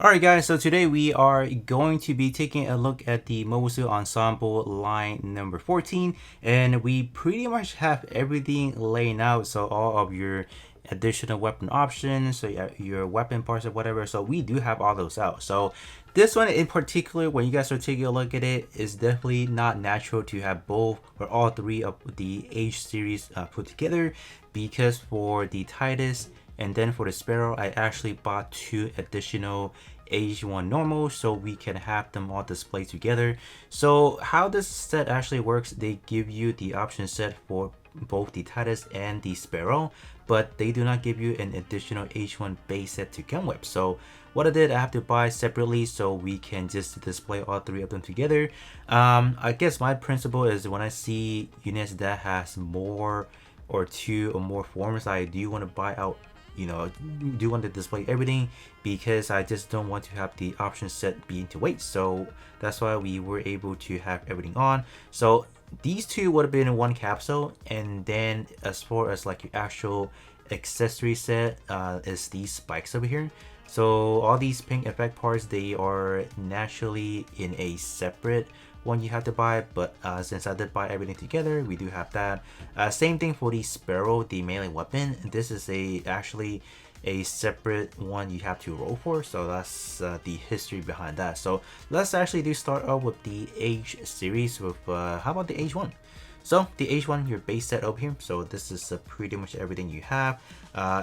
Alright guys, so today we are going to be taking a look at the Mobile Suit Ensemble line number 14, and we pretty much have everything laying out, so all of your additional weapon options, so your weapon parts or whatever, so we do have all those out. So this one in particular, when you guys are taking a look at it, is definitely not natural to have both or all three of the H series put together, because for the Titus and then for the Sparrow, I actually bought two additional H1 normal so we can have them all displayed together. So how this set actually works, they give you the option set for both the Titus and the Sparrow, but they do not give you an additional H1 base set to come with. So what I did, I have to buy separately so we can just display all three of them together. I guess my principle is when I see units that has more or two or more forms, I do want to buy out, do want to display everything, because I just don't want to have the option set be into weight. So that's why we were able to have everything on. So these two would have been in one capsule, and then as far as like your actual accessory set is these spikes over here. So all these pink effect parts, they are naturally in a separate one you have to buy, but since I did buy everything together, we do have that. Same thing for the Sparrow, the melee weapon. This is actually a separate one you have to roll for, so that's the history behind that. So let's actually do start off with the H series with how about the H1? So the H1, your base set over here. So this is pretty much everything you have.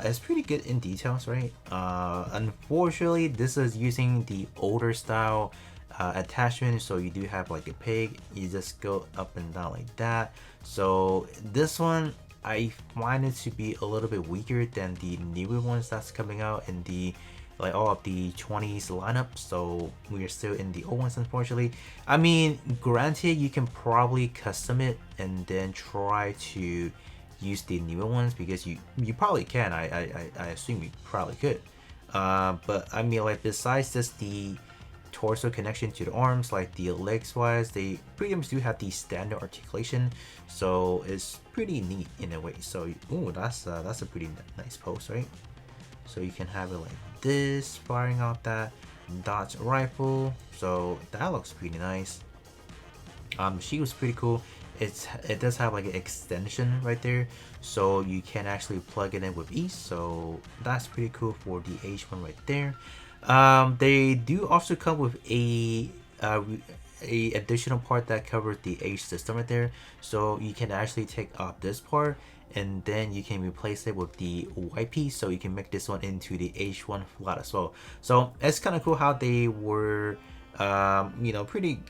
It's pretty good in details, right? Unfortunately, this is using the older style attachment, so you do have like a pig, you just go up and down like that. So this one I find it to be a little bit weaker than the newer ones that's coming out in the like all of the 20s lineup, so we are still in the old ones, unfortunately. I mean, granted, you can probably custom it and then try to use the newer ones, because you probably can. I assume you probably could, but I mean, like, besides just the torso connection to the arms, like the legs wise, they pretty much do have the standard articulation, so it's pretty neat in a way. So ooh, that's a pretty nice pose, right? So you can have it like this, firing out that Dodge rifle, so that looks pretty nice. She was pretty cool. It does have like an extension right there, so you can actually plug it in with ease, so that's pretty cool for the H1 right there. They do also come with a additional part that covers the H system right there, so you can actually take off this part and then you can replace it with the white piece, so you can make this one into the H1 flat as well. So it's kind of cool how they were pretty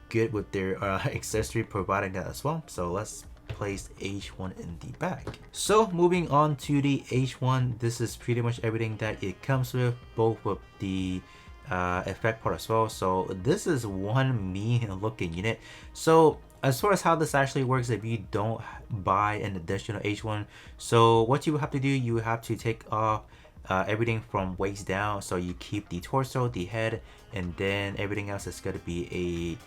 good with their accessory providing that as well. So let's place H1 in the back. So moving on to the H1, this is pretty much everything that it comes with, both with the effect part as well. So this is one mean looking unit. So as far as how this actually works, if you don't buy an additional H1, so what you have to do, you have to take off everything from waist down, so you keep the torso, the head, and then everything else is going to be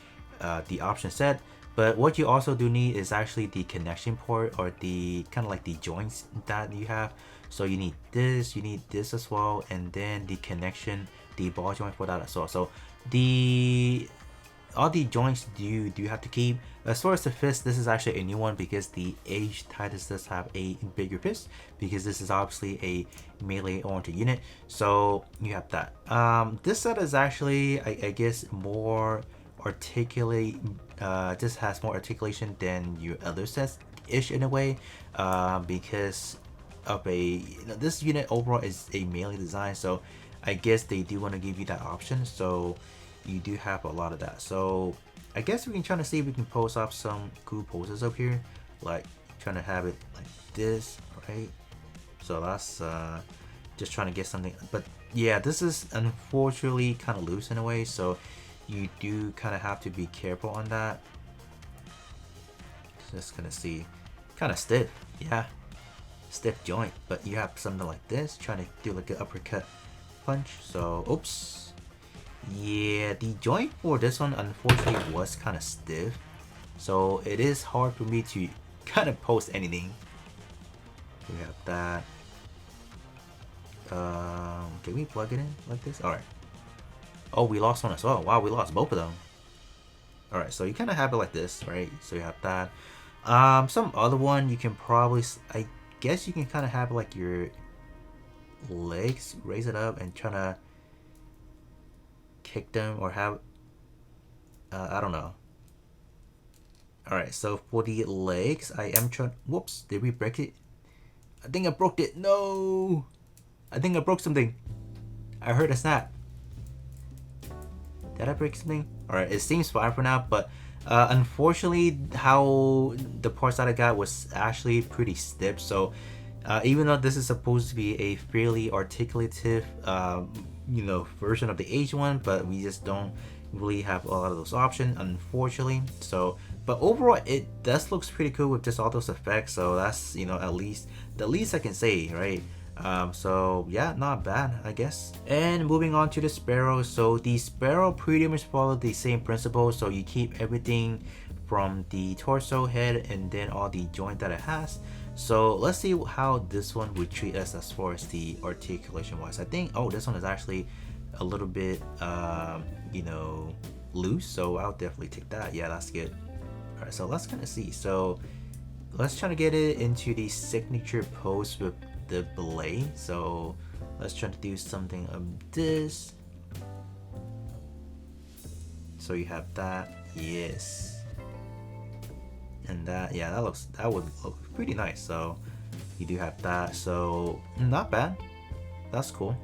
the option set. But what you also do need is actually the connection port, or the kind of like the joints that you have. So you need this as well, and then the connection, the ball joint for that as well. So all the joints do have to keep. As far as the fist, this is actually a new one, because the H Titus does have a bigger fist, because this is obviously a melee oriented unit, so you have that. This set is actually, I guess, more articulate. This has more articulation than your other sets ish in a way, because of this unit overall is a melee design, so I guess they do want to give you that option, so you do have a lot of that. So I guess we can try to see if we can post up some cool poses up here, like trying to have it like this, right? So that's just trying to get something. But yeah, this is unfortunately kind of loose in a way, so you do kind of have to be careful on that. Just gonna see, kind of stiff, yeah, stiff joint. But you have something like this, trying to do like an uppercut punch. So oops, yeah, the joint for this one unfortunately was kind of stiff, so it is hard for me to kind of post anything. We have that. Can we plug it in like this? All right. Oh, we lost one as well. Wow, we lost both of them. Alright, so you kind of have it like this, right? So you have that. Some other one you can probably, I guess you can kind of have like your legs, raise it up and try to kick them or have, I don't know. Alright, so for the legs, I am trying, whoops, did we break it? I think I broke it. No! I think I broke something. I heard a snap. Did I break something? Alright, it seems fine for now, but unfortunately how the parts that I got was actually pretty stiff, so even though this is supposed to be a fairly articulative you know, version of the H1, but we just don't really have a lot of those options, unfortunately. So but overall it does looks pretty cool with just all those effects, so that's, you know, at least the least I can say, right? So yeah, not bad, I guess. And moving on to the Sparrow. So the Sparrow pretty much follow the same principle, so you keep everything from the torso, head, and then all the joint that it has. So let's see how this one would treat us as far as the articulation wise. I think, oh, this one is actually a little bit you know, loose, so I'll definitely take that. Yeah, that's good. All right, so let's kind of see. So let's try to get it into the signature pose with the belay. So let's try to do something of this. So you have that, yes, and that, yeah, that would look pretty nice. So you do have that, so not bad, that's cool.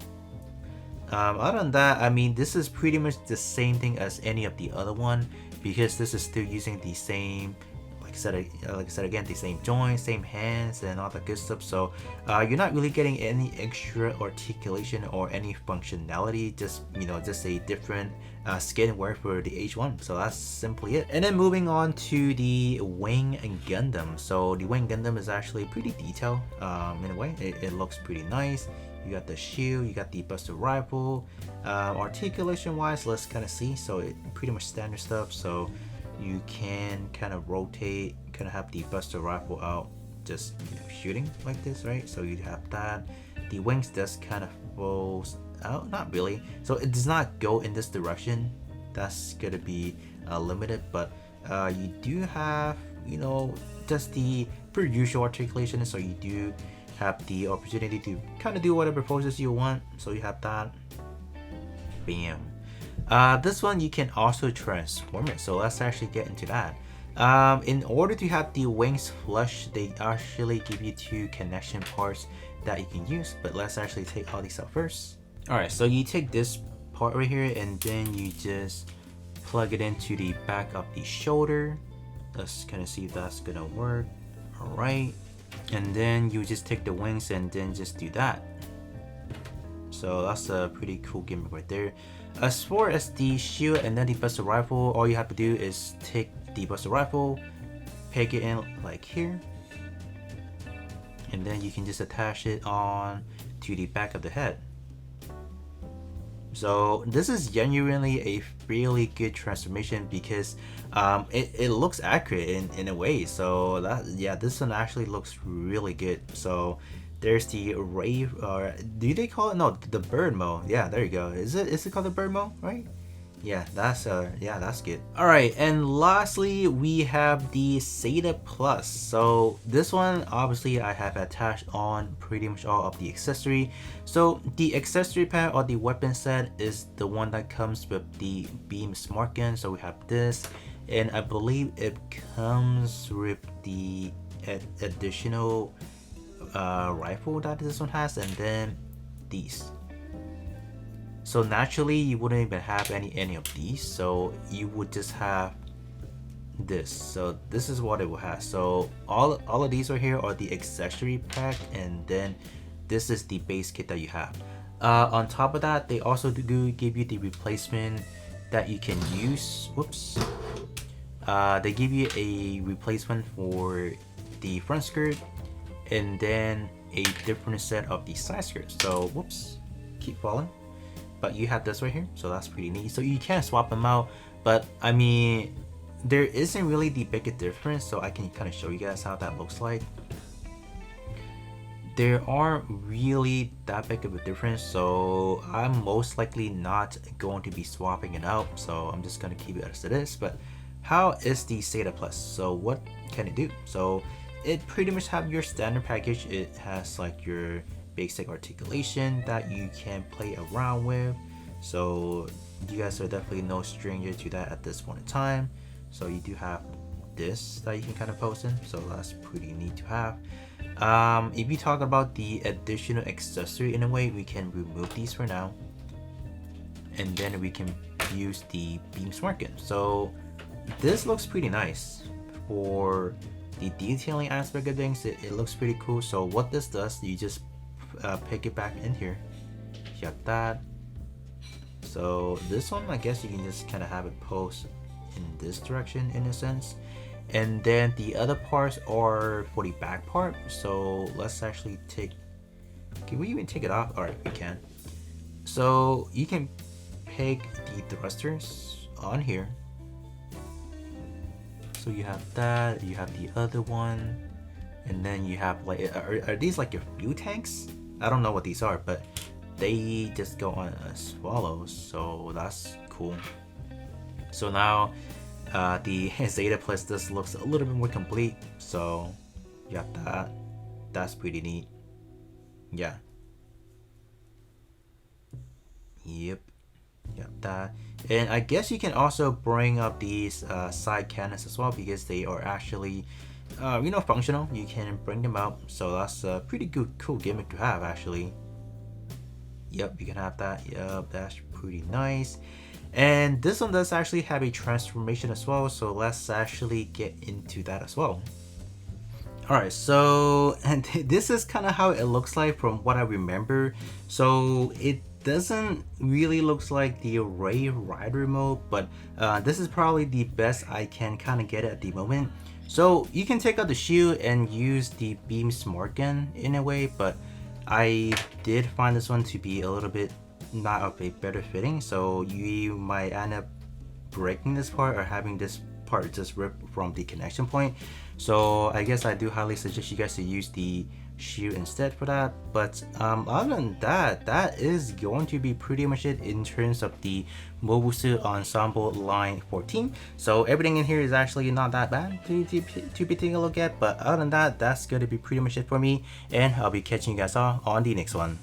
Other than that, I mean, this is pretty much the same thing as any of the other one, because this is still using the same, like I said again, the same joints, same hands, and all that good stuff. So you're not really getting any extra articulation or any functionality. Just, you know, just a different skin wear for the H1. So that's simply it. And then moving on to the Wing Gundam. So the Wing Gundam is actually pretty detailed in a way. It looks pretty nice. You got the shield, you got the Buster Rifle. Articulation wise, let's kind of see. So it pretty much standard stuff. So you can kind of rotate, kind of have the Buster Rifle out, just, you know, shooting like this, right? So you have that. The wings does kind of falls out, not really. So it does not go in this direction. That's gonna be limited, but you do have, you know, just the per usual articulation. So you do have the opportunity to kind of do whatever poses you want. So you have that. Bam. This one you can also transform it, so let's actually get into that. In order to have the wings flush, they actually give you two connection parts that you can use, but let's actually take all these out first. Alright, so you take this part right here and then you just plug it into the back of the shoulder. Let's kind of see if that's gonna work. Alright, and then you just take the wings and then just do that. So that's a pretty cool gimmick right there. As far as the shield and then the Buster Rifle, all you have to do is take the Buster Rifle, peg it in like here, and then you can just attach it on to the back of the head. So this is genuinely a really good transformation because it looks accurate in a way. So that, yeah, this one actually looks really good. So there's the rave, or do they call it, no, the bird mode. Yeah, there you go. Is it called the bird mode, right? Yeah, that's good. All right, and lastly we have the Zeta Plus. So this one obviously I have attached on pretty much all of the accessory. So the accessory pack or the weapon set is the one that comes with the beam smart gun. So we have this, and I believe it comes with the additional rifle that this one has, and then these. So naturally you wouldn't even have any of these, so you would just have this. So this is what it will have. So all of these right here are the accessory pack, and then this is the base kit that you have. On top of that, they also do give you the replacement that you can use. Whoops. They give you a replacement for the front skirt, and then a different set of the side skirts. So whoops, keep falling. But you have this right here, so that's pretty neat. So you can swap them out, but I mean, there isn't really the biggest difference, so I can kind of show you guys how that looks like. there aren't really that big of a difference, so I'm most likely not going to be swapping it out, so I'm just going to keep it as it is. But how is the SATA Plus? So what can it do? So it pretty much have your standard package. It has like your basic articulation that you can play around with, so you guys are definitely no stranger to that at this point in time. So you do have this that you can kind of post in, so that's pretty neat to have. If you talk about the additional accessory, in a way we can remove these for now, and then we can use the beam smart. So this looks pretty nice for the detailing aspect of things. It looks pretty cool. So what this does, you just pick it back in here. You got that. So this one, I guess you can just kind of have it post in this direction in a sense, and then the other parts are for the back part. So let's actually can we even take it off? All right, we can. So you can pick the thrusters on here. So you have that, you have the other one, and then you have like, are these like your fuel tanks? I don't know what these are, but they just go on as follows, so that's cool. So now the Zeta Plus, this looks a little bit more complete, so you got that. That's pretty neat. Yeah. Yep. Got that. And I guess you can also bring up these side cannons as well, because they are actually functional. You can bring them out, so that's a pretty cool gimmick to have actually. Yep, you can have that. Yep, that's pretty nice. And this one does actually have a transformation as well, so let's actually get into that as well. Alright, so and this is kind of how it looks like from what I remember. So it doesn't really looks like the Ray Rider mode, but this is probably the best I can kind of get at the moment. So you can take out the shield and use the beam smart gun in a way, but I did find this one to be a little bit not of a better fitting, so you might end up breaking this part or having this part just rip from the connection point. So I guess I do highly suggest you guys to use the shield instead for that. But other than that, that is going to be pretty much it in terms of the Mobile Suit Ensemble line 14. So everything in here is actually not that bad to be taking a look at, but other than that, that's going to be pretty much it for me, and I'll be catching you guys all on the next one.